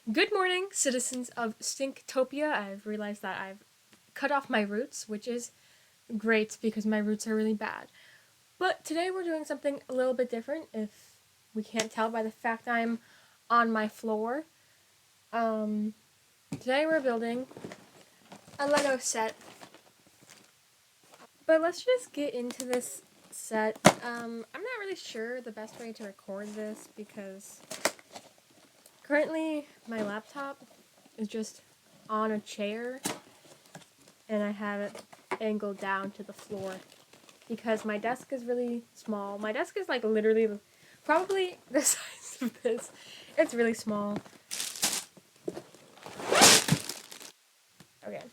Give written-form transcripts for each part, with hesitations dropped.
Good morning, citizens of Stinktopia. I've realized that I've cut off my roots, which is great because my roots are really bad. But today we're doing something a little bit different, if we can't tell by the fact I'm on my floor. Um, Today we're building a Lego set. But let's just get into this set. I'm not really sure the best way to record this because currently my laptop is just on a chair and I have it angled down to the floor because my desk is really small. My desk is like literally probably the size of this. It's really small. Okay.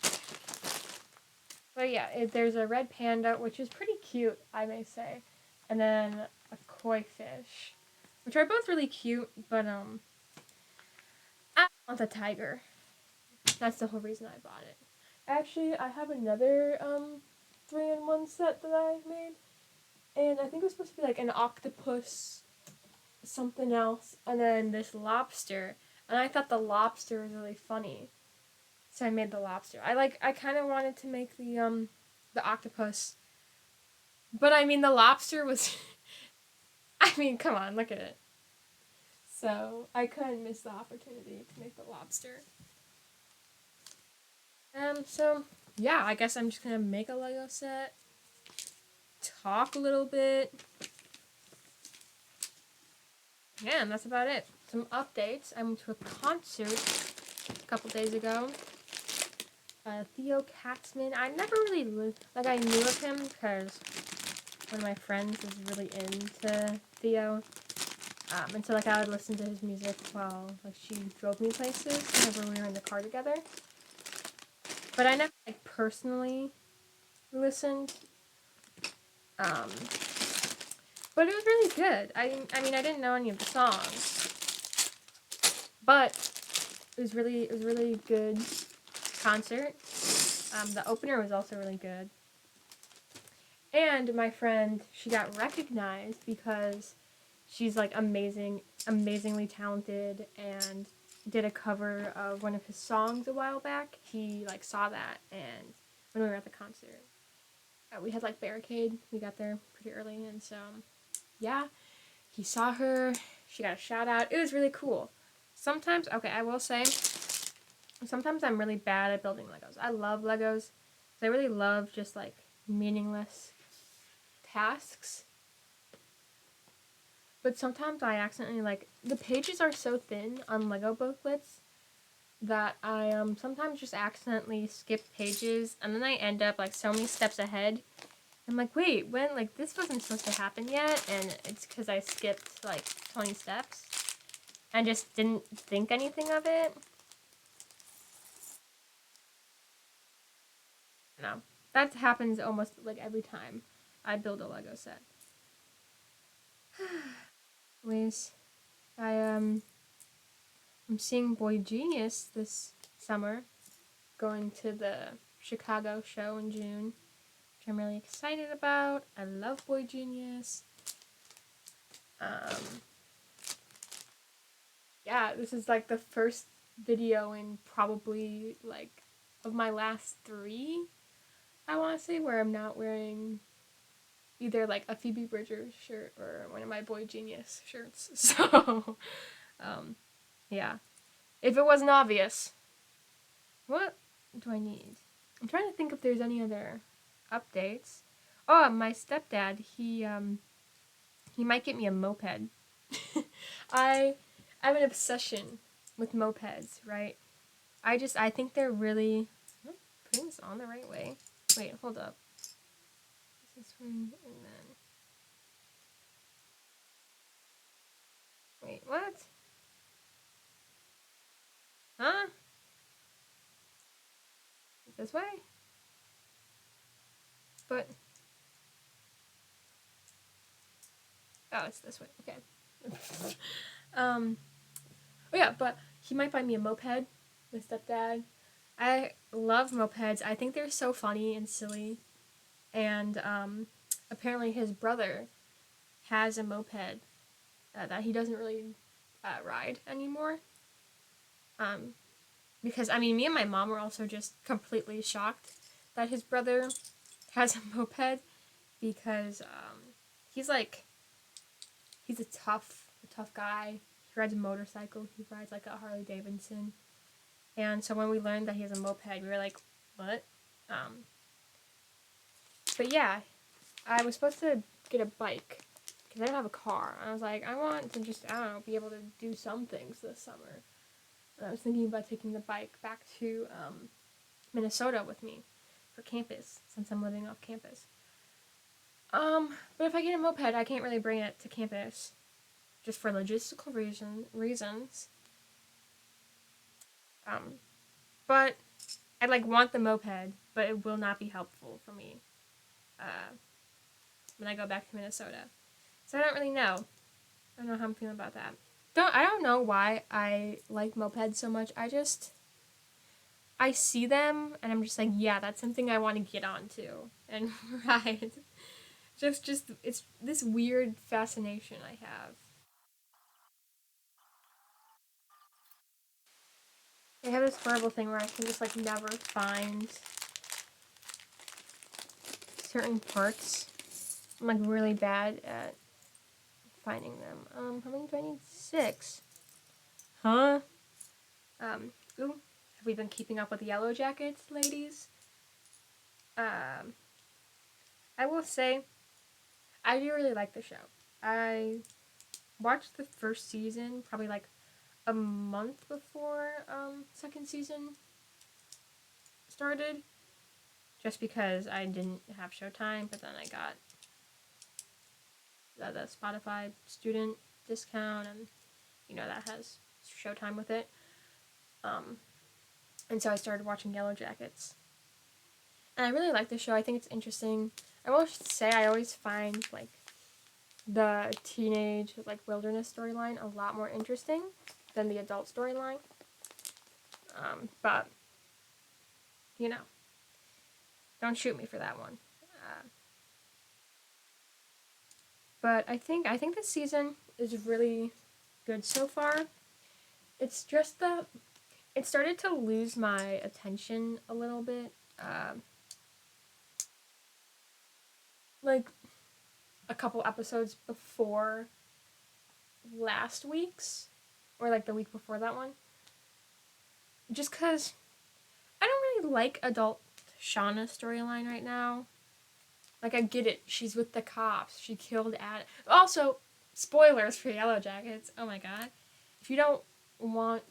But yeah, there's a red panda, which is pretty cute, I may say. And then a koi fish, which are both really cute, but I want the tiger. That's the whole reason I bought it. Actually, I have another 3-in-1 set that I made. And I think it was supposed to be like an octopus, something else, and then this lobster. And I thought the lobster was really funny, so I made the lobster. I kind of wanted to make the octopus, but I mean the lobster was. I mean, come on, look at it. So I couldn't miss the opportunity to make the lobster. So yeah, I guess I'm just gonna make a Lego set, talk a little bit. Yeah, and that's about it. Some updates. I went to a concert a couple days ago. Theo Katzman. I never really I knew of him because one of my friends was really into Theo. And so I would listen to his music while she drove me places whenever we were in the car together. But I never personally listened. Um, but it was really good. I mean I didn't know any of the songs, but it was really good concert. The opener was also really good. And my friend, she got recognized because she's amazingly talented, and did a cover of one of his songs a while back. He saw that, and when we were at the concert, we had barricade. We got there pretty early, and so yeah, he saw her. She got a shout out. It was really cool. Sometimes, okay, I will say, sometimes I'm really bad at building Legos. I love Legos. I really love just meaningless tasks. But sometimes I accidentally the pages are so thin on Lego booklets that I sometimes just accidentally skip pages, and then I end up so many steps ahead. I'm like, wait, when this wasn't supposed to happen yet, and it's because I skipped 20 steps and just didn't think anything of it. No, that happens almost every time I build a Lego set. Anyways, I'm seeing Boy Genius this summer, going to the Chicago show in June, which I'm really excited about. I love Boy Genius. Yeah, this is the first video in probably of my last 3, I want to say, where I'm not wearing either a Phoebe Bridgers shirt or one of my Boy Genius shirts. So, yeah. If it wasn't obvious, what do I need? I'm trying to think if there's any other updates. Oh, my stepdad, he might get me a moped. I have an obsession with mopeds, right? I think they're really, I'm putting this on the right way. Wait, hold up. This one and then wait, what? Huh? This way? But oh, it's this way. Okay. um. Oh yeah, but he might buy me a moped. My stepdad. I love mopeds. I think they're so funny and silly. And apparently his brother has a moped that he doesn't really ride anymore. Um, because I mean, me and my mom were also just completely shocked that his brother has a moped because he's like he's a tough guy. He rides a motorcycle. He rides like a Harley Davidson. And so when we learned that he has a moped, we were like, what? Um, but yeah, I was supposed to get a bike because I don't have a car. I was like, I want to just, I don't know, be able to do some things this summer. And I was thinking about taking the bike back to Minnesota with me for campus since I'm living off campus. But if I get a moped, I can't really bring it to campus just for logistical reasons. Um, but I like want the moped, but it will not be helpful for me uh, when I go back to Minnesota. So I don't really know. I don't know how I'm feeling about that. I don't know why I like mopeds so much. I see them and I'm just like, yeah, that's something I want to get onto and ride. Just it's this weird fascination I have. I have this horrible thing where I can just like never find certain parts. I'm like really bad at finding them. How many do I need? 6. Huh? Ooh, have we been keeping up with the Yellow Jackets, ladies? Um, I will say, I do really like the show. I watched the first season probably like a month before second season started, just because I didn't have Showtime, but then I got the Spotify student discount, and you know that has Showtime with it. Um, and so I started watching Yellow Jackets, and I really like the show. I think it's interesting. I will say I always find like the teenage like wilderness storyline a lot more interesting than the adult storyline. But you know, don't shoot me for that one. But I think this season is really good so far. It's just that it started to lose my attention a little bit. Like a couple episodes before last week's, or like the week before that one. Just because I don't really like adult Shauna storyline right now. Like, I get it. She's with the cops. She killed Adam. Also, spoilers for Yellow Jackets. Oh my god. If you don't want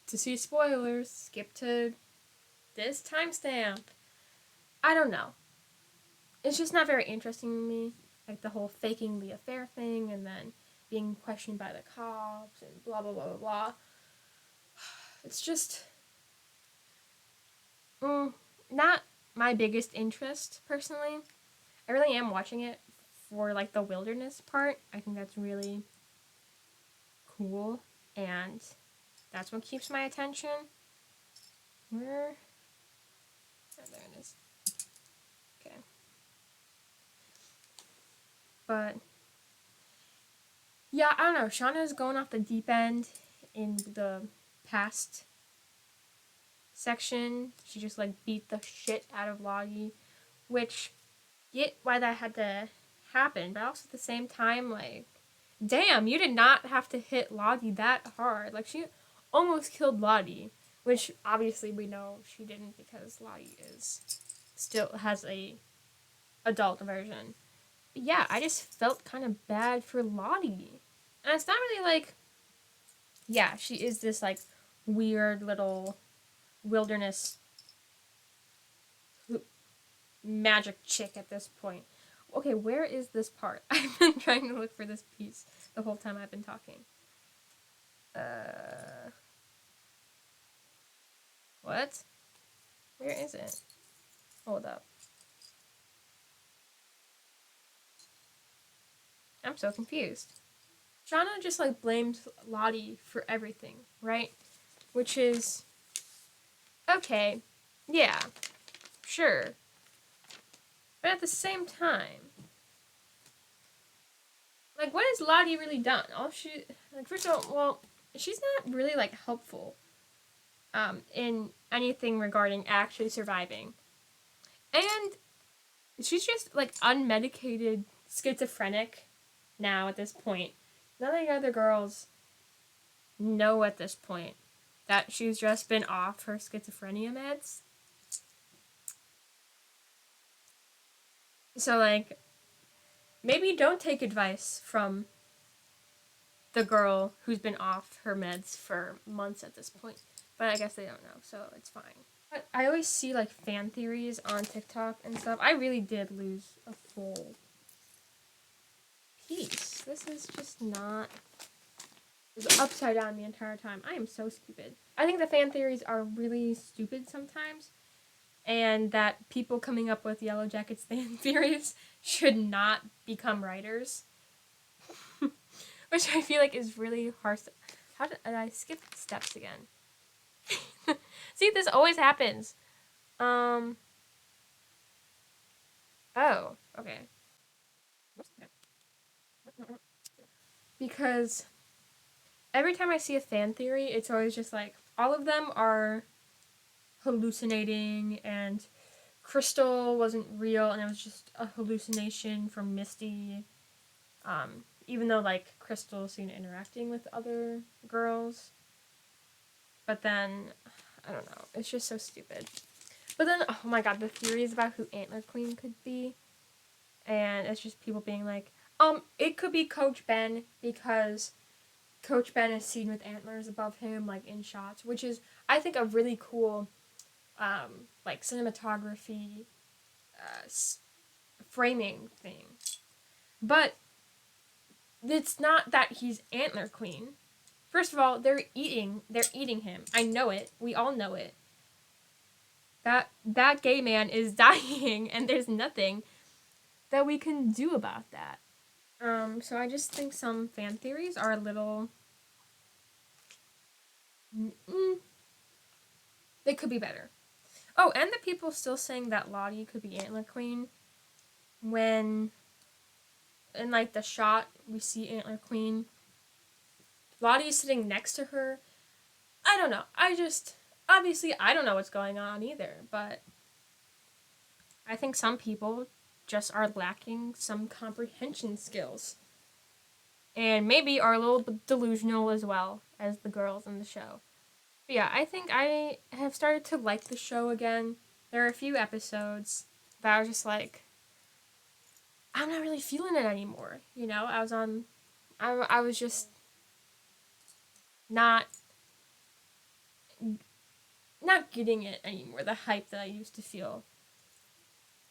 to see spoilers, skip to this timestamp. I don't know. It's just not very interesting to me. Like, the whole faking the affair thing and then being questioned by the cops and blah, blah, blah, blah, blah. It's just not my biggest interest, personally. I really am watching it for, like, the wilderness part. I think that's really cool, and that's what keeps my attention. Where? Oh, there it is. Okay. But, yeah, I don't know. Shauna's going off the deep end in the past section. She just, like, beat the shit out of Lottie, which, get why that had to happen, but also at the same time, like, damn, you did not have to hit Lottie that hard. Like, she almost killed Lottie, which obviously we know she didn't because Lottie is still has a adult version. But yeah, I just felt kind of bad for Lottie. And it's not really like, yeah, she is this like weird little wilderness magic chick at this point. Okay, where is this part? I've been trying to look for this piece the whole time I've been talking. What? Where is it? Hold up. I'm so confused. Shauna just like blames Lottie for everything, right? Which is okay. Yeah, sure. But at the same time, like, what has Lottie really done? All she, like, first of all, well, she's not really like helpful. in anything regarding actually surviving. And she's just like unmedicated schizophrenic now at this point. None of the other girls know at this point that she's just been off her schizophrenia meds. So, like, maybe don't take advice from the girl who's been off her meds for months at this point. But I guess they don't know, so it's fine. But I always see, like, fan theories on TikTok and stuff. I really did lose a full piece. This is just not... It was upside down the entire time. I am so stupid. I think the fan theories are really stupid sometimes. And that people coming up with Yellow Jackets fan theories should not become writers. Which I feel like is really harsh. How did I skip steps again? See, this always happens. Oh, okay. Because every time I see a fan theory, it's always just like, all of them are hallucinating and Crystal wasn't real and it was just a hallucination from Misty. Even though, like, Crystal's seen interacting with other girls. But then, I don't know, it's just so stupid. But then, oh my god, the theories about who Antler Queen could be. And it's just people being like, it could be Coach Ben because Coach Ben is seen with antlers above him, like, in shots. Which is, I think, a really cool, like, cinematography, framing thing. But it's not that he's Antler Queen. First of all, they're eating him. I know it. We all know it. That gay man is dying, and there's nothing that we can do about that. So I just think some fan theories are a little... they could be better. Oh, and the people still saying that Lottie could be Antler Queen when, in, like, the shot, we see Antler Queen. Lottie's sitting next to her. I don't know. Obviously, I don't know what's going on either, but I think some people just are lacking some comprehension skills. And maybe are a little bit delusional as well as the girls in the show. But yeah, I think I have started to like the show again. There are a few episodes that I was just like, I'm not really feeling it anymore. You know, I was just not getting it anymore, the hype that I used to feel.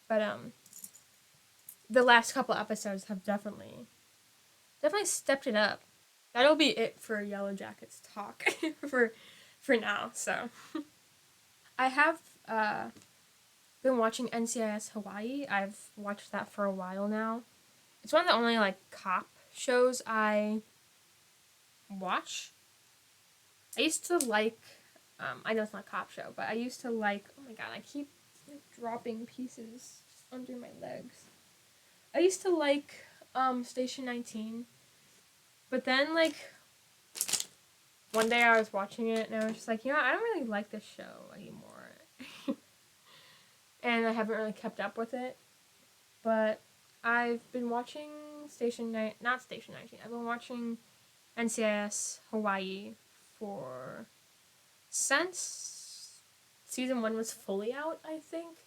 But the last couple episodes have definitely stepped it up. That'll be it for Yellow Jackets talk for now. So I have been watching NCIS Hawaii. I've watched that for a while now. It's one of the only, like, cop shows I watch. I used to like, I know it's not a cop show, but I used to like, oh my god, I keep, like, dropping pieces under my legs. I used to like, Station 19, but then, like, one day I was watching it, and I was just like, you know, I don't really like this show anymore. And I haven't really kept up with it, but I've been watching not Station 19, I've been watching NCIS Hawaii since season 1 was fully out, I think.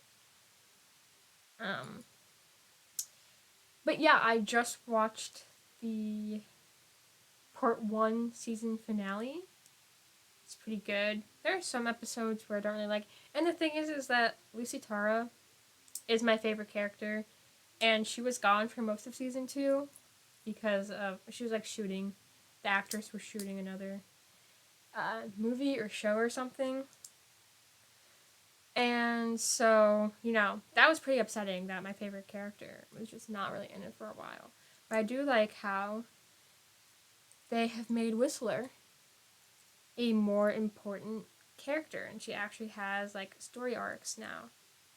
But yeah, I just watched the part 1 season finale. It's pretty good. There are some episodes where I don't really like, and the thing is that Lucy Tara is my favorite character, and she was gone for most of season 2 because she was, like, shooting. The actress was shooting another movie or show or something. And so, you know, that was pretty upsetting that my favorite character was just not really in it for a while. But I do like how they have made Whistler a more important character, and she actually has, like, story arcs now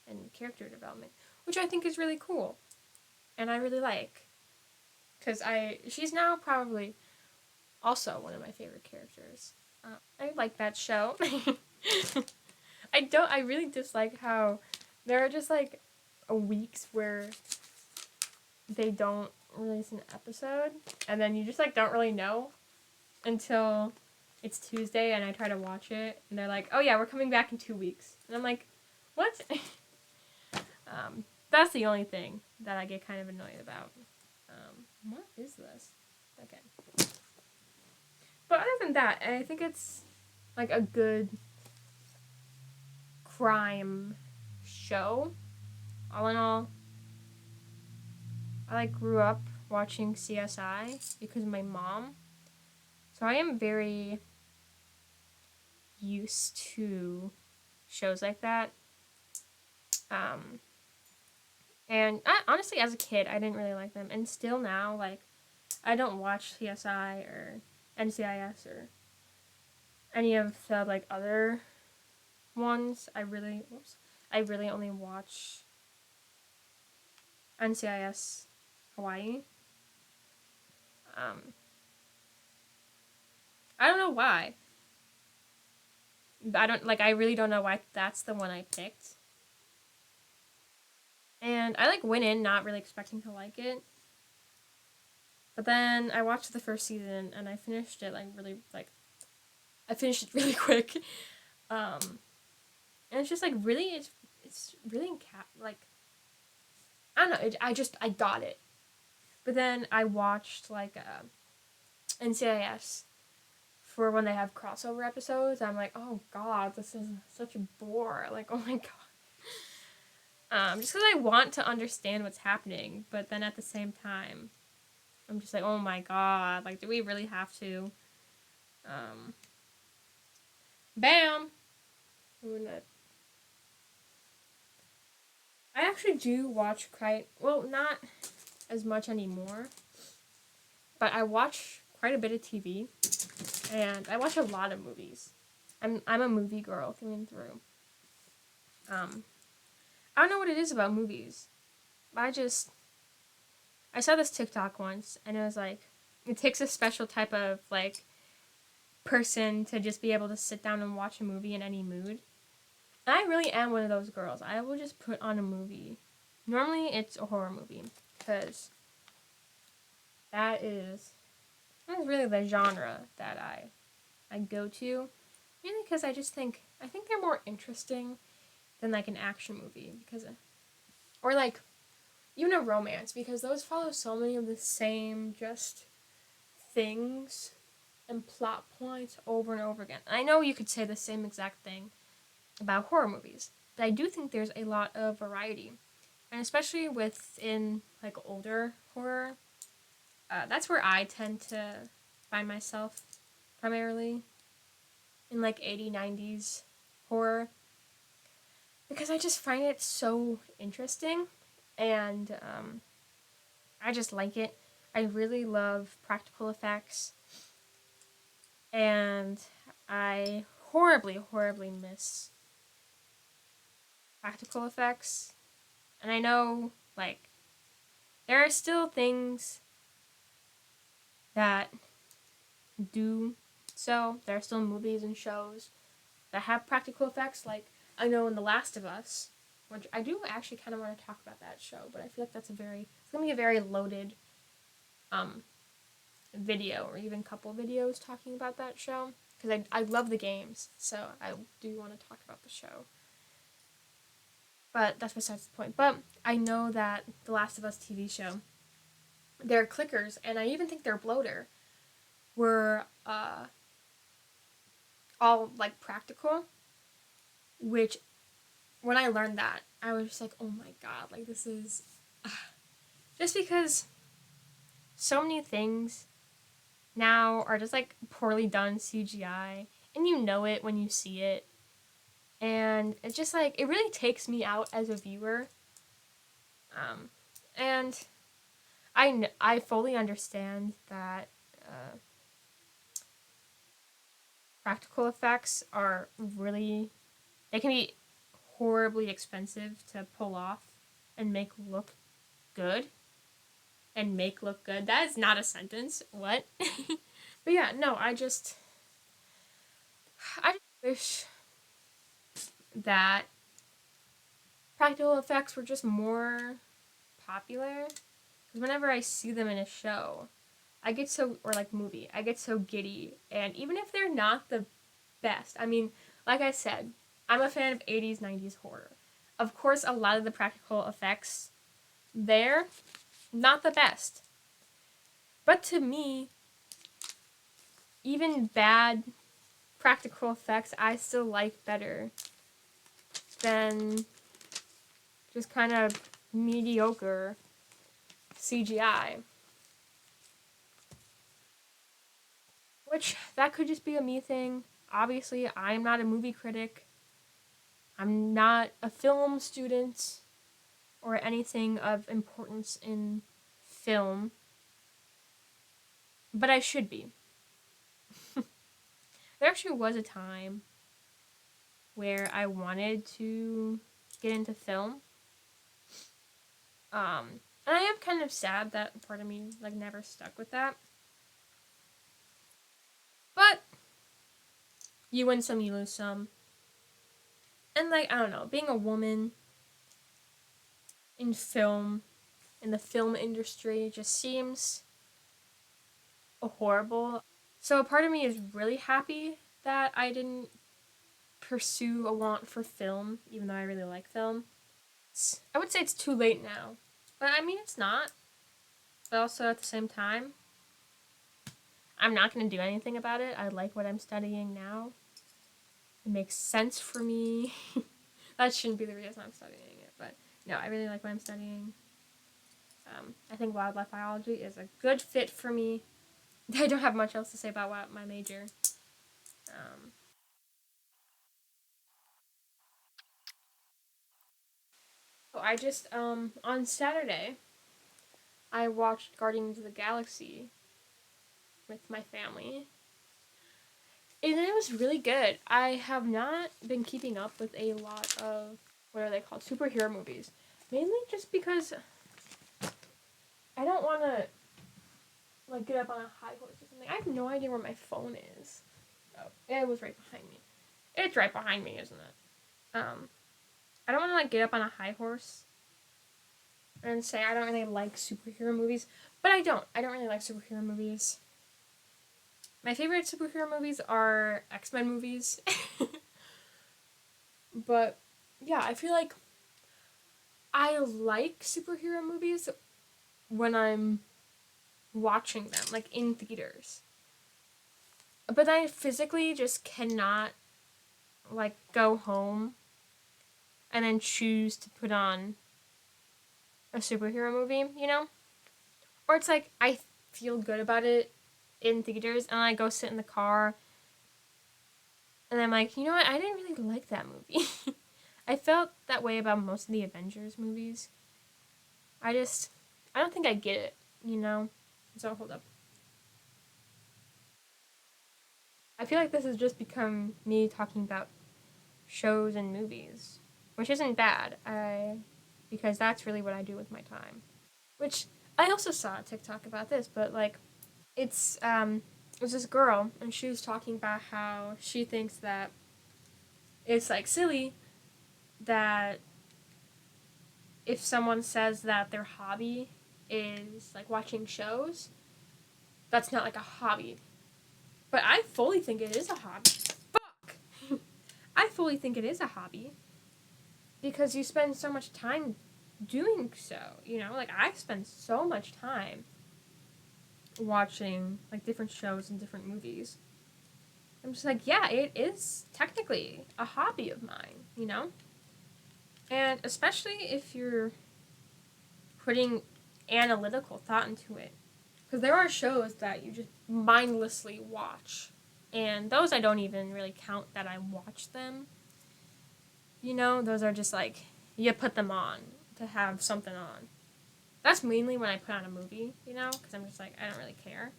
and character development, which I think is really cool. And I really like. Because she's now probably also one of my favorite characters. I like that show. I really dislike how there are just like weeks where they don't release an episode, and then you just like don't really know until it's Tuesday and I try to watch it, and they're like, "Oh yeah, we're coming back in 2 weeks," and I'm like, "What?" That's the only thing that I get kind of annoyed about. What is this? Okay. But other than that, I think it's like a good crime show. All in all, I like grew up watching CSI because of my mom. So I am very used to shows like that. Um, and honestly, as a kid, I didn't really like them, and still now, like, I don't watch CSI or NCIS or any of the like other ones. I really only watch NCIS Hawaii. Um, I don't know why. I really don't know why that's the one I picked. And I like went in not really expecting to like it. But then I watched the first season and I finished it I finished it really quick. And it's just like it's really like I don't know, I got it. But then I watched like NCIS for when they have crossover episodes. I'm like, oh god, this is such a bore. Like, oh my god. Just because I want to understand what's happening, but then at the same time, I'm just like, oh my god, like, do we really have to? Um, Bam! I actually do watch not as much anymore, but I watch quite a bit of TV, and I watch a lot of movies. I'm a movie girl through and through. Um, I don't know what it is about movies. I saw this TikTok once, and it was like, it takes a special type of like person to just be able to sit down and watch a movie in any mood. I really am one of those girls. I will just put on a movie. Normally, it's a horror movie because that's really the genre that I go to. Mainly because I think they're more interesting than like an action movie or like even a romance, because those follow so many of the same just things and plot points over and over again. I know you could say the same exact thing about horror movies, but I do think there's a lot of variety, and especially within like older horror, that's where I tend to find myself primarily in like 80s, 90s horror, because I just find it so interesting, and I just like it. I really love practical effects, and I horribly, horribly miss practical effects. And I know, like, there are still things that do so. There are still movies and shows that have practical effects. Like, I know in The Last of Us, which I do actually kind of want to talk about that show, but I feel like it's going to be a very loaded um, video, or even couple videos talking about that show. Because I love the games, so I do want to talk about the show. But that's besides the point. But I know that The Last of Us TV show, their clickers, and I even think their bloater, were all like practical. Which, when I learned that, I was just like, oh my god, like this is just because so many things now are just like poorly done CGI, and you know it when you see it, and it's just like it really takes me out as a viewer. And I fully understand that practical effects are really, they can be horribly expensive to pull off and make look good. That is not a sentence. What? But yeah, no, I just wish that practical effects were just more popular. Because whenever I see them in a show, I get so, or like movie, I get so giddy. And even if they're not the best, I mean, like I said, I'm a fan of 80s, 90s horror. Of course, a lot of the practical effects there, not the best. But to me, even bad practical effects, I still like better than just kind of mediocre CGI. Which, that could just be a me thing. Obviously, I'm not a movie critic. I'm not a film student or anything of importance in film. But I should be. There actually was a time where I wanted to get into film. And I am kind of sad that part of me like never stuck with that. But you win some, you lose some. And like, I don't know, being a woman in film, in the film industry, just seems horrible. So a part of me is really happy that I didn't pursue a want for film, even though I really like film. I would say it's too late now. But I mean, it's not. But also at the same time, I'm not going to do anything about it. I like what I'm studying now. It makes sense for me. That shouldn't be the reason I'm studying it, but no, I really like what I'm studying. I think wildlife biology is a good fit for me. I don't have much else to say about my major. Um, so I just, on Saturday, I watched Guardians of the Galaxy with my family. And it was really good. I have not been keeping up with a lot of, what are they called, superhero movies. Mainly just because I don't want to, like, get up on a high horse or something. I have no idea where my phone is. Oh, it was right behind me. It's right behind me, isn't it? I don't want to, like, get up on a high horse and say I don't really like superhero movies. But I don't. I don't really like superhero movies. My favorite superhero movies are X-Men movies. But, yeah, I feel like I like superhero movies when I'm watching them, like, in theaters. But I physically just cannot, like, go home and then choose to put on a superhero movie, you know? Or it's like, I feel good about it in theaters, and I go sit in the car, and I'm like, you know what? I didn't really like that movie. I felt that way about most of the Avengers movies. I don't think I get it, you know? So, hold up. I feel like this has just become me talking about shows and movies, which isn't bad. Because that's really what I do with my time. Which I also saw a TikTok about this, but like it was this girl and she was talking about how she thinks that it's like silly that if someone says that their hobby is like watching shows, that's not like a hobby. But I fully think it is a hobby. Fuck. I fully think it is a hobby because you spend so much time doing so, you know? Like I spend so much time watching like different shows and different movies. I'm just like, yeah, it is technically a hobby of mine, you know? And especially if you're putting analytical thought into it. Because there are shows that you just mindlessly watch. And those I don't even really count that I watch them. You know, those are just like, you put them on to have something on. That's mainly when I put on a movie, you know? Because I'm just like, I don't really care.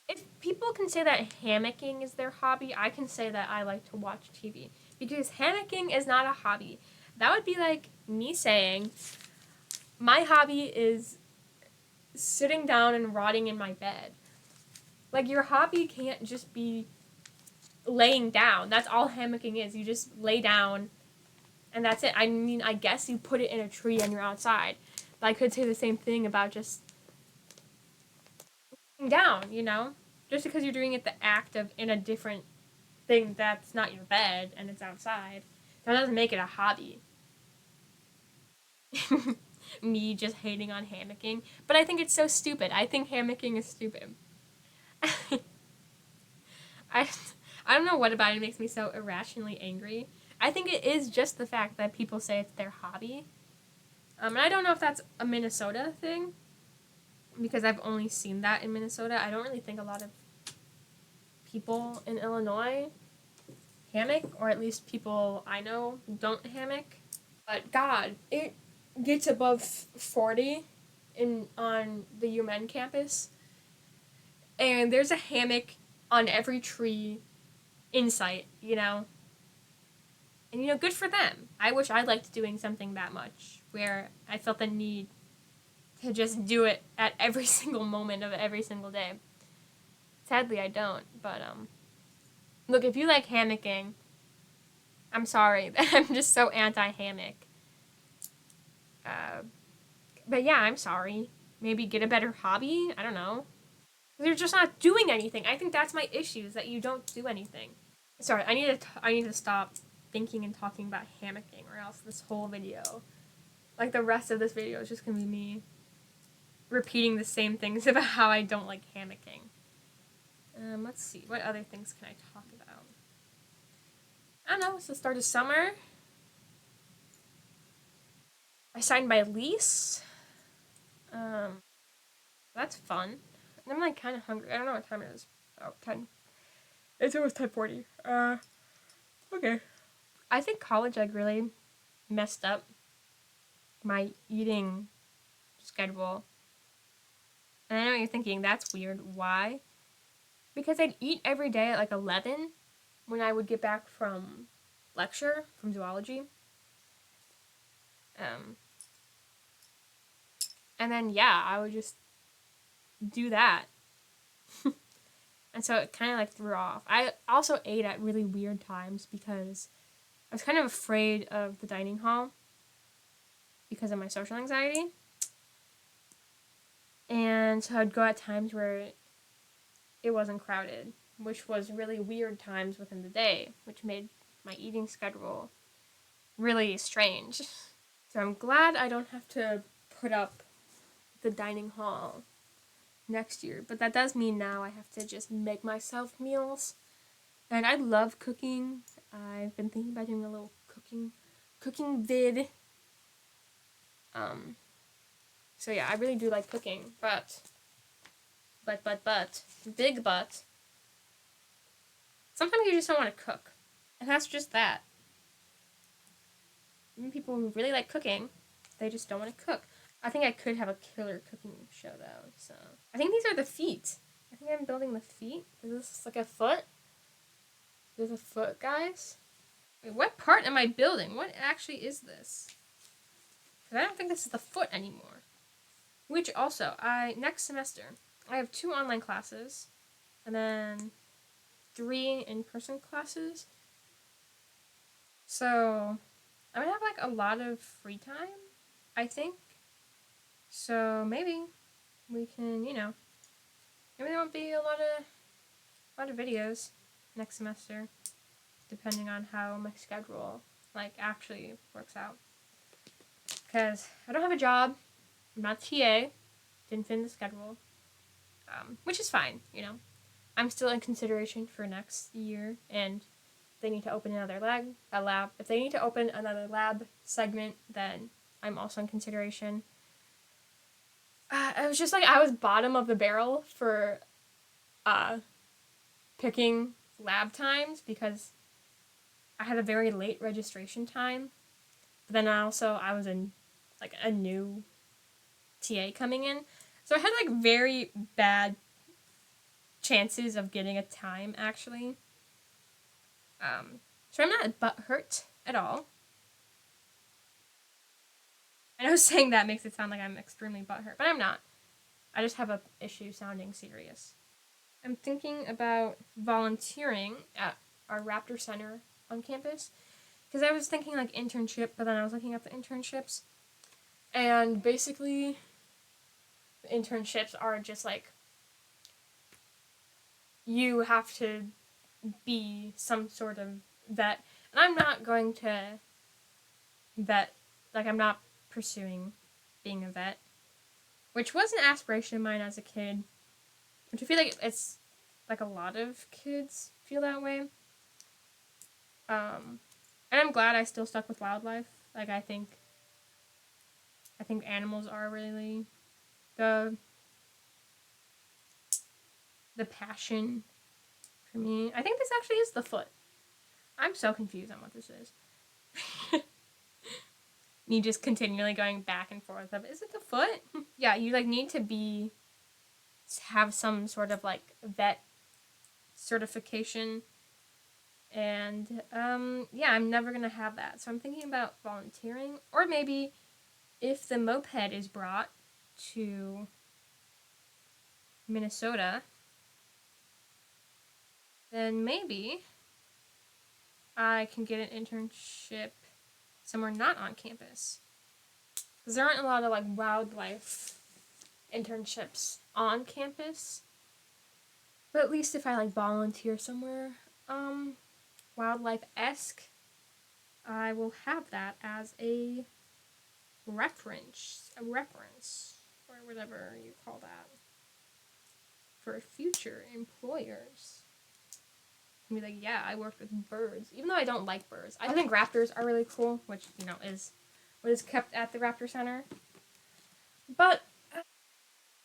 If people can say that hammocking is their hobby, I can say that I like to watch TV. Because hammocking is not a hobby. That would be like me saying, my hobby is sitting down and rotting in my bed. Like, your hobby can't just be laying down. That's all hammocking is. You just lay down and that's it. I mean, I guess you put it in a tree and you're outside. But I could say the same thing about just down, you know? Just because you're doing it the act of in a different thing that's not your bed and it's outside, that doesn't make it a hobby. Me just hating on hammocking. But I think it's so stupid. I think hammocking is stupid. I, I don't know what about it makes me so irrationally angry. I think it is just the fact that people say it's their hobby. And I don't know if that's a Minnesota thing, because I've only seen that in Minnesota. I don't really think a lot of people in Illinois hammock, or at least people I know don't hammock. But God, it gets above 40 on the UMN campus, and there's a hammock on every tree in sight, you know? And, you know, good for them. I wish I liked doing something that much, where I felt the need to just do it at every single moment of every single day. Sadly, I don't, but, look, if you like hammocking, I'm sorry. I'm just so anti-hammock. But yeah, I'm sorry. Maybe get a better hobby? I don't know. You're just not doing anything. I think that's my issue, is that you don't do anything. Sorry, I need to stop thinking and talking about hammocking, or else this whole video, like the rest of this video, is just gonna be me repeating the same things about how I don't like hammocking. Let's see, what other things can I talk about? I don't know, it's the start of summer. I signed my lease. That's fun. I'm like kind of hungry. I don't know what time it is. Oh, 10. It's almost 10:40. Okay. I think college like really messed up my eating schedule. And I know you're thinking that's weird. Why? Because I'd eat every day at like 11 when I would get back from lecture from zoology. Um, and then yeah, I would just do that. And so it kind of like threw off. I also ate at really weird times because I was kind of afraid of the dining hall because of my social anxiety. And so I'd go at times where it wasn't crowded, which was really weird times within the day, which made my eating schedule really strange. So I'm glad I don't have to put up the dining hall next year, but that does mean now I have to just make myself meals. And I love cooking. I've been thinking about doing a little cooking vid. So yeah, I really do like cooking, but big but sometimes you just don't want to cook, and that's just that. Even people who really like cooking, they just don't want to cook. I think I could have a killer cooking show though. So I think these are the feet. I think I'm building the feet. Is this like a foot? There's a foot, guys. Wait, what part am I building? What actually is this? Because I don't think this is the foot anymore. Which also, next semester, I have 2 online classes, and then 3 in-person classes. So I'm gonna have like a lot of free time, I think. So maybe we can, you know, maybe there won't be a lot of videos next semester, depending on how my schedule like actually works out. Because I don't have a job, I'm not TA, didn't fit in the schedule, which is fine, you know. I'm still in consideration for next year, and they need to open another lab. If they need to open another lab segment, then I'm also in consideration. I was just like, I was bottom of the barrel for picking lab times because I had a very late registration time. But then I was in like a new TA coming in. So I had like very bad chances of getting a time actually. So I'm not butthurt at all. I know saying that makes it sound like I'm extremely butthurt, but I'm not. I just have a issue sounding serious. I'm thinking about volunteering at our Raptor Center on campus because I was thinking like internship, but then I was looking at the internships, and basically, the internships are just like you have to be some sort of vet, and I'm not going to vet. Like I'm not pursuing being a vet, which was an aspiration of mine as a kid, which I feel like it's like a lot of kids feel that way. And I'm glad I still stuck with wildlife. Like I think animals are really the passion for me. I think this actually is the foot. I'm so confused on what this is. Me just continually going back and forth of, is it the foot? Yeah, you like need to have some sort of like vet certification, and yeah, I'm never gonna have that, so I'm thinking about volunteering, or maybe if the moped is brought to Minnesota, then maybe I can get an internship somewhere not on campus, because there aren't a lot of like wildlife internships on campus. But at least if I like volunteer somewhere, wildlife-esque, I will have that as a reference, or whatever you call that, for future employers. And be like, yeah, I worked with birds, even though I don't like birds. I think raptors are really cool, which is what is kept at the Raptor Center. But I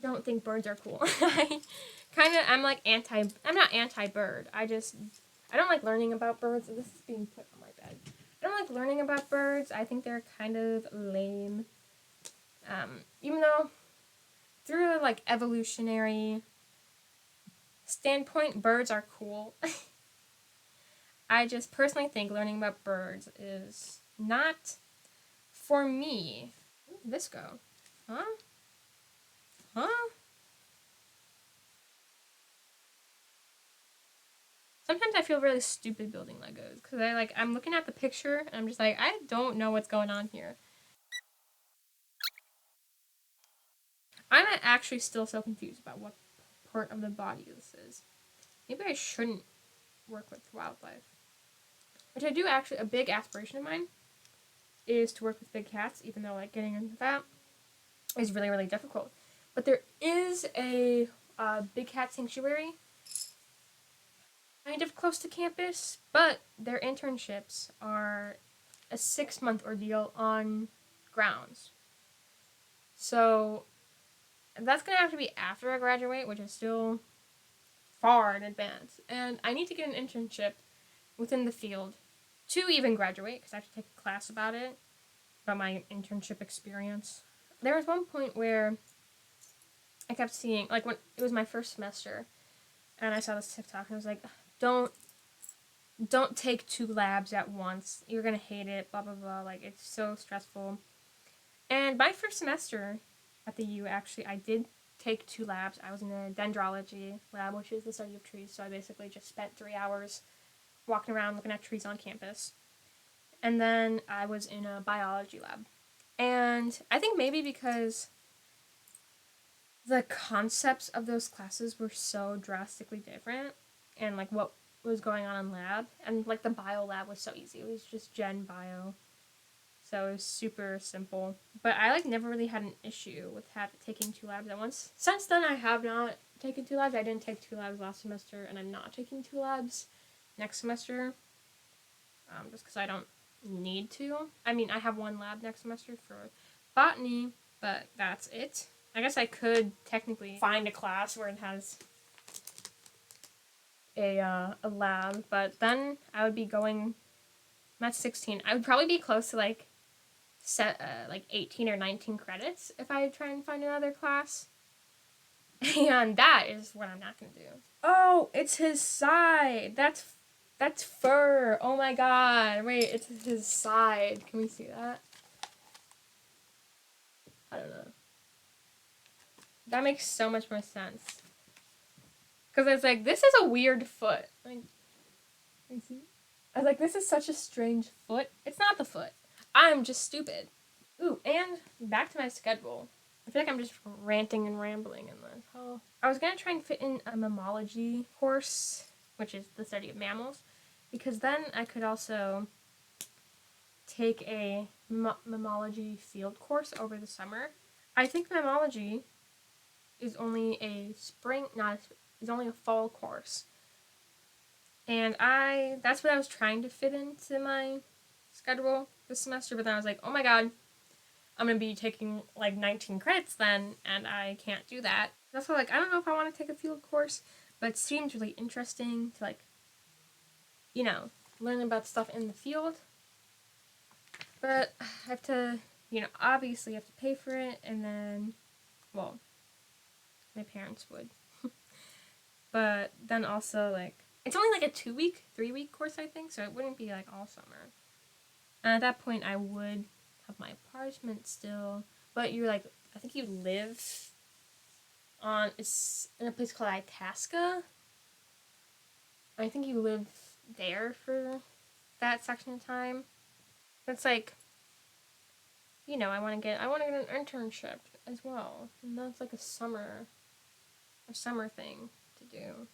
don't think birds are cool. I'm not anti-bird. I don't like learning about birds. This is being put on my bed. I don't like learning about birds. I think they're kind of lame. Even though through a like evolutionary standpoint, birds are cool. I just personally think learning about birds is not for me. Where did this go? Huh? Huh? Sometimes I feel really stupid building Legos because I'm looking at the picture and I'm just like, I don't know what's going on here. I'm actually still so confused about what part of the body this is. Maybe I shouldn't work with wildlife. Which I do actually, a big aspiration of mine is to work with big cats, even though like getting into that is really, really difficult. But there is a big cat sanctuary kind of close to campus, but their internships are a 6-month ordeal on grounds. So that's going to have to be after I graduate, which is still far in advance. And I need to get an internship within the field to even graduate, because I have to take a class about my internship experience. There was one point where I kept seeing, like when it was my first semester, and I saw this TikTok, and I was like, don't take 2 labs at once. You're going to hate it, blah, blah, blah. Like, it's so stressful. And my first semester at the U, actually, I did take 2 labs. I was in a dendrology lab, which is the study of trees. So I basically just spent 3 hours walking around looking at trees on campus. And then I was in a biology lab. And I think maybe because the concepts of those classes were so drastically different, and like what was going on in lab, and like the bio lab was so easy. It was just gen bio. So it was super simple. But I like never really had an issue with taking 2 labs at once. Since then I have not taken 2 labs. I didn't take 2 labs last semester, and I'm not taking 2 labs next semester. Just because I don't need to. I mean, I have 1 lab next semester for botany, but that's it. I guess I could technically find a class where it has a lab, but then I would be going. I'm at 16. I would probably be close to like 18 or 19 credits if I try and find another class. And that is what I'm not gonna do. Oh, it's his side. That's fur. Oh my god. Wait, it's his side. Can we see that? I don't know. That makes so much more sense. Because it's like, this is a weird foot. Like, can you see? I was like, this is such a strange foot. It's not the foot. I'm just stupid. Ooh, and back to my schedule. I feel like I'm just ranting and rambling in this. Oh, I was gonna try and fit in a mammalogy course, which is the study of mammals, because then I could also take a mammalogy field course over the summer. I think mammalogy is only a spring, not is only a fall course, and that's what I was trying to fit into my schedule this semester. But then I was like, oh my god, I'm gonna be taking like 19 credits then, and I can't do that. That's why, like, I don't know if I want to take a field course, but it seems really interesting to, like, you know, learn about stuff in the field. But I have to, obviously have to pay for it, and then, well, my parents would. But then also, like, it's only like a 2-week, 3-week course, I think, so it wouldn't be like all summer. And at that point, I would have my apartment still, but you're like, I think you live it's in a place called Itasca. I think you live there for that section of time. It's like, I want to get an internship as well, and that's like a summer thing to do.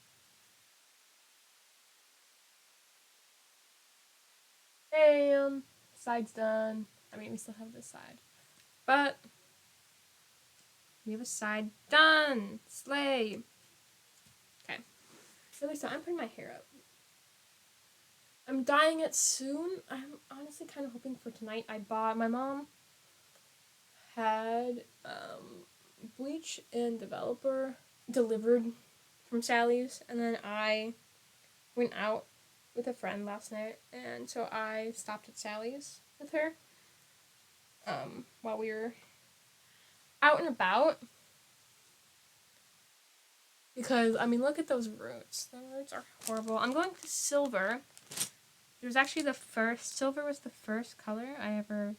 Damn, side's done. I mean, we still have this side, but we have a side done. Slay. Okay. Really, so I'm putting my hair up. I'm dyeing it soon. I'm honestly kind of hoping for tonight. My mom had bleach and developer delivered from Sally's, and then I went out with a friend last night, and so I stopped at Sally's with her while we were out and about. Because, I mean, look at those roots. The roots are horrible. I'm going to silver. It was actually silver was the first color I ever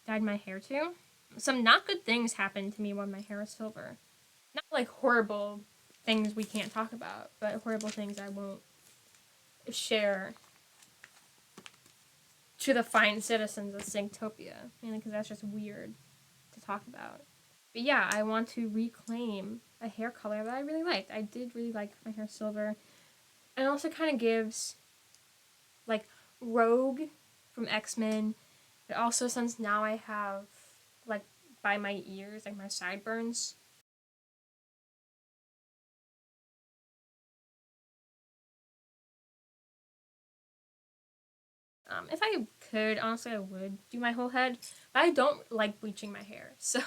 dyed my hair to. Some not good things happened to me when my hair was silver. Not like horrible things we can't talk about, but horrible things I won't share to the fine citizens of Synctopia. Mainly because that's just weird to talk about. But yeah, I want to reclaim a hair color that I really liked. I did really like my hair silver. And it also kind of gives, like, Rogue from X-Men. But also, since now I have, like, by my ears, like, my sideburns. If I could, honestly, I would do my whole head. But I don't like bleaching my hair. So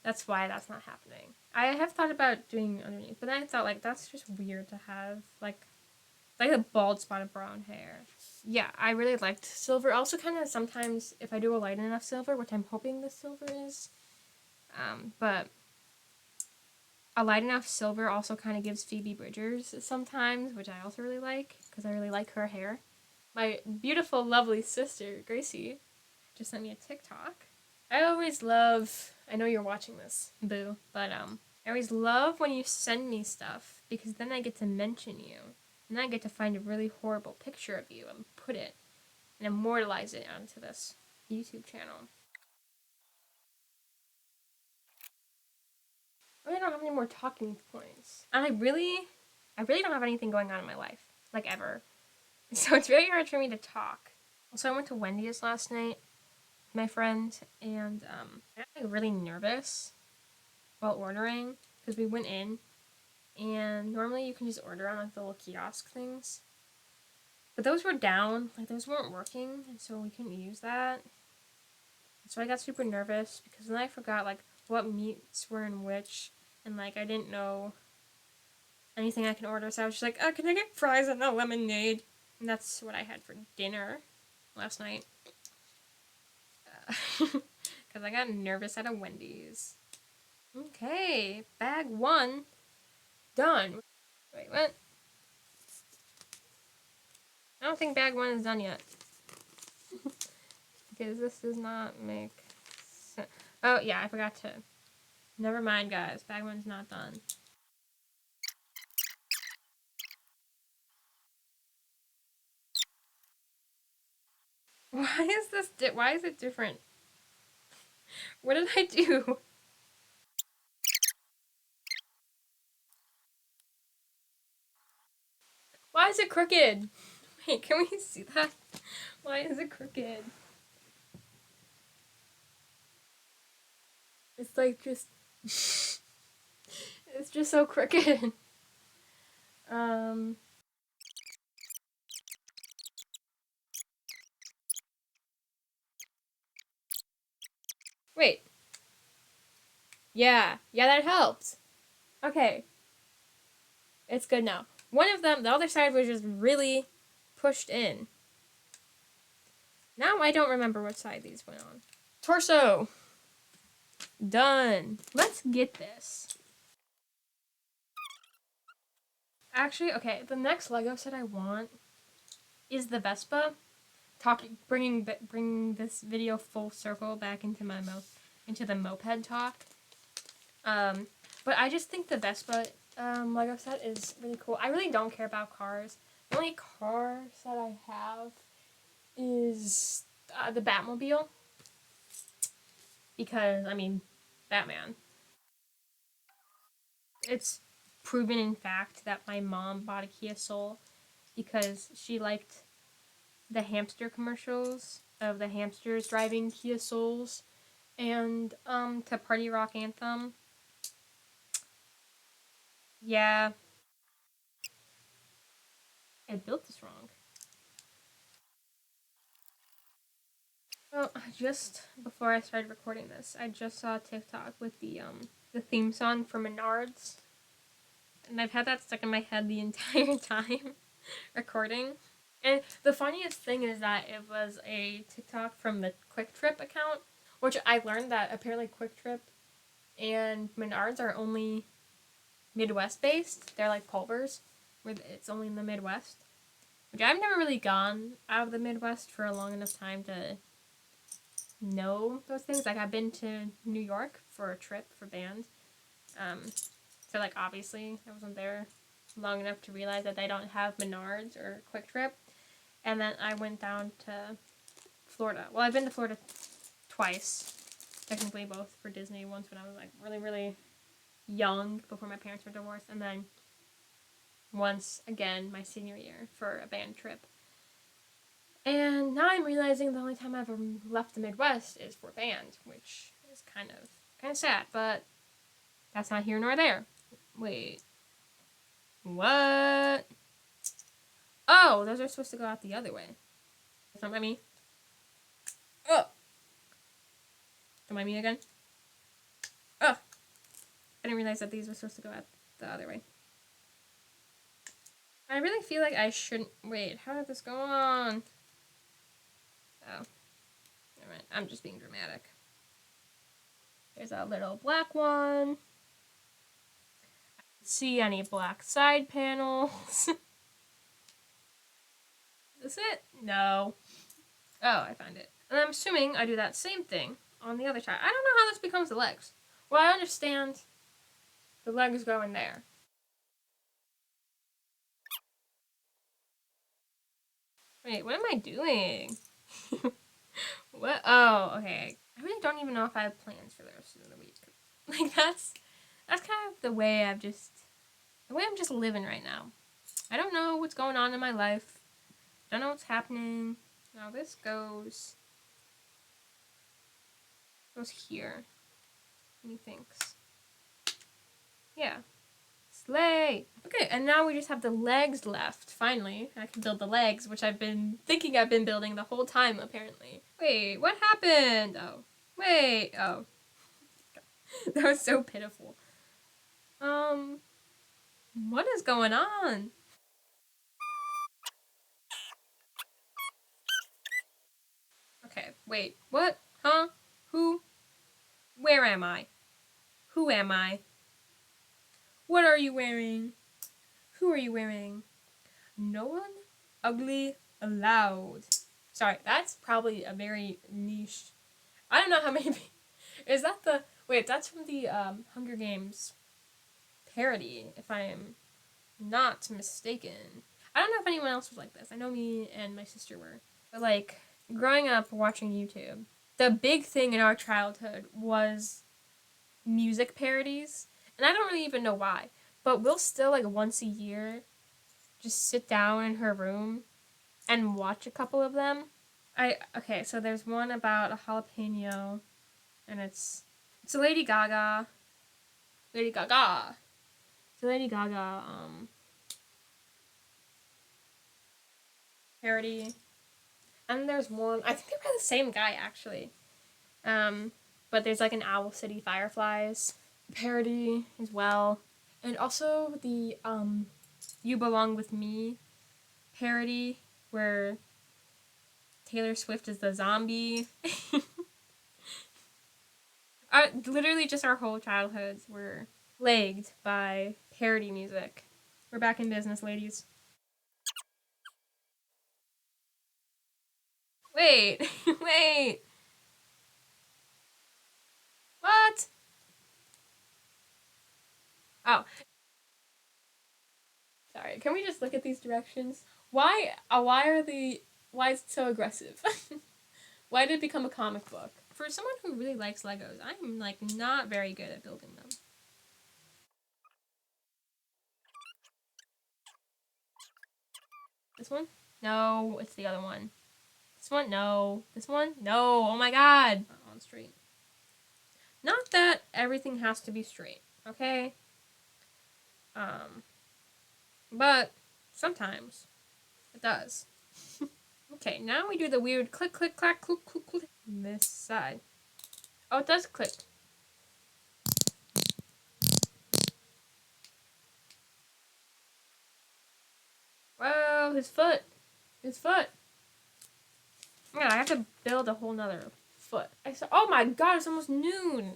that's why that's not happening. I have thought about doing underneath. But then I thought, like, that's just weird to have, like a bald spot of brown hair. Yeah, I really liked silver. Also, kind of sometimes if I do a light enough silver, which I'm hoping this silver is, but a light enough silver also kind of gives Phoebe Bridgers sometimes, which I also really like because I really like her hair. My beautiful, lovely sister Gracie just sent me a TikTok. I always love. I know you're watching this, boo, but I always love when you send me stuff because then I get to mention you. And then I get to find a really horrible picture of you and put it and immortalize it onto this YouTube channel. I really don't have any more talking points. And I really don't have anything going on in my life. Like, ever. So it's very hard for me to talk. So I went to Wendy's last night with my friend, and I got, like, really nervous while ordering because we went in, and normally you can just order on, like, the little kiosk things. But those were down, like, those weren't working, and so we couldn't use that. So I got super nervous because then I forgot, like, what meats were in which, and, like, I didn't know anything I can order, so I was just like, oh, can I get fries and a lemonade? And that's what I had for dinner last night. Because I got nervous at a Wendy's. Okay, bag 1 done. Wait, what? I don't think bag 1 is done yet. Because this does not make sense. Oh, yeah, I forgot to. Never mind, guys. Bag 1's not done. Why is this? Why is it different? What did I do? Why is it crooked? Wait, can we see that? Why is it crooked? It's like just. It's just so crooked. Um. Wait. Yeah. Yeah, that helps. Okay. It's good now. One of them, the other side was just really pushed in. Now I don't remember what side these went on. Torso. Done. Let's get this. Actually, okay, the next Lego set I want is the Vespa. Bringing this video full circle back into into the moped talk. Um, but I just think the Vespa Lego set is really cool. I really don't care about cars. The only car set I have is the Batmobile because I mean, Batman. It's proven in fact that my mom bought a Kia Soul because she liked the hamster commercials of the hamsters driving Kia Souls and to Party Rock Anthem. Yeah, I built this wrong. Well, just before I started recording this, I just saw TikTok with the theme song for Menards, and I've had that stuck in my head the entire time recording. And the funniest thing is that it was a TikTok from the Quick Trip account, which I learned that apparently Quick Trip and Menards are only Midwest based. They're like Culver's, where it's only in the Midwest. Which I've never really gone out of the Midwest for a long enough time to know those things. Like I've been to New York for a trip for band. So like obviously I wasn't there long enough to realize that they don't have Menards or Quick Trip. And then I went down to Florida. Well, I've been to Florida twice. Technically both for Disney. Once when I was like really, really young before my parents were divorced. And then once again my senior year for a band trip. And now I'm realizing the only time I've ever left the Midwest is for band, which is kind of sad, but that's not here nor there. Wait. What? Oh, those are supposed to go out the other way. Don't mind me. Oh. Don't mind me again. Oh. I didn't realize that these were supposed to go out the other way. I really feel like I shouldn't. Wait, how did this go on? Oh. Alright, I'm just being dramatic. There's a little black one. See any black side panels? Is it? No. Oh, I find it. And I'm assuming I do that same thing on the other side. I don't know how this becomes the legs. Well, I understand the legs go in there. Wait, what am I doing? What? Oh, okay. I really don't even know if I have plans for the rest of the week. Like that's kind of the way I'm just living right now. I don't know what's going on in my life. Don't know what's happening. Now this goes here. Methinks. Yeah. Slay! Okay, and now we just have the legs left. Finally, I can build the legs, which I've been thinking I've been building the whole time, apparently. Wait, what happened? Oh. Wait, oh. That was so pitiful. What is going on? Okay, wait, what? Huh? Who? Where am I? Who am I? What are you wearing? Who are you wearing? No one ugly allowed. Sorry, that's probably a very niche. I don't know how many. Is that the wait? That's from the Hunger Games parody, if I am not mistaken. I don't know if anyone else was like this. I know me and my sister were, but like growing up watching YouTube, the big thing in our childhood was music parodies. And I don't really even know why. But we'll still, like, once a year, just sit down in her room and watch a couple of them. Okay, so there's one about a jalapeno, and it's a Lady Gaga. Lady Gaga. It's a Lady Gaga parody. And there's one, I think they're by the same guy actually. But there's like an Owl City Fireflies parody as well. And also the You Belong With Me parody where Taylor Swift is the zombie. Literally just our whole childhoods were plagued by parody music. We're back in business, ladies. Wait, wait. What? Oh, sorry. Can we just look at these directions? Why is it so aggressive? Why did it become a comic book? For someone who really likes Legos, I'm like not very good at building them. This one? No, it's the other one. This one? No. This one? No. Oh my god. Not on straight. Not that everything has to be straight, okay? But sometimes it does. Okay, now we do the weird click, click, clack, click, click, click. This side. Oh, it does click. Whoa, his foot. His foot. Yeah, I have to build a whole nother foot. Oh my god, it's almost noon.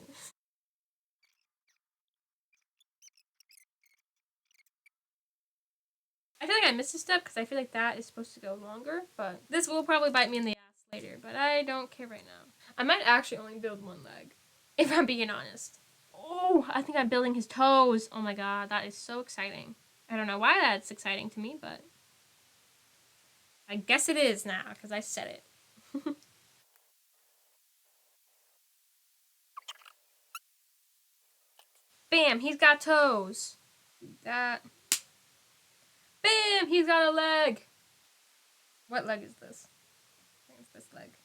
I feel like I missed a step because I feel like that is supposed to go longer, but this will probably bite me in the ass later, but I don't care right now. I might actually only build one leg, if I'm being honest. Oh, I think I'm building his toes. Oh my god, that is so exciting. I don't know why that's exciting to me, but I guess it is now because I said it. Bam, he's got toes. That. Bam, he's got a leg. What leg is this? I think it's this leg.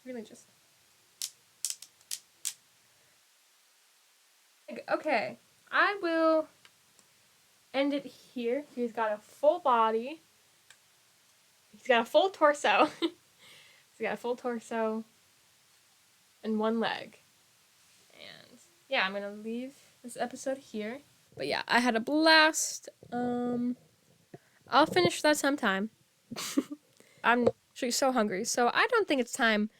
Really just. Okay, I will end it here. He's got a full body. He's got a full torso. He's got a full torso and one leg. And yeah, I'm gonna leave this episode here. But yeah, I had a blast. I'll finish that sometime. I'm actually so hungry, so I don't think it's time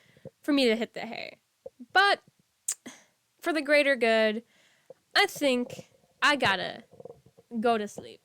for me to hit the hay. But for the greater good, I think I gotta go to sleep.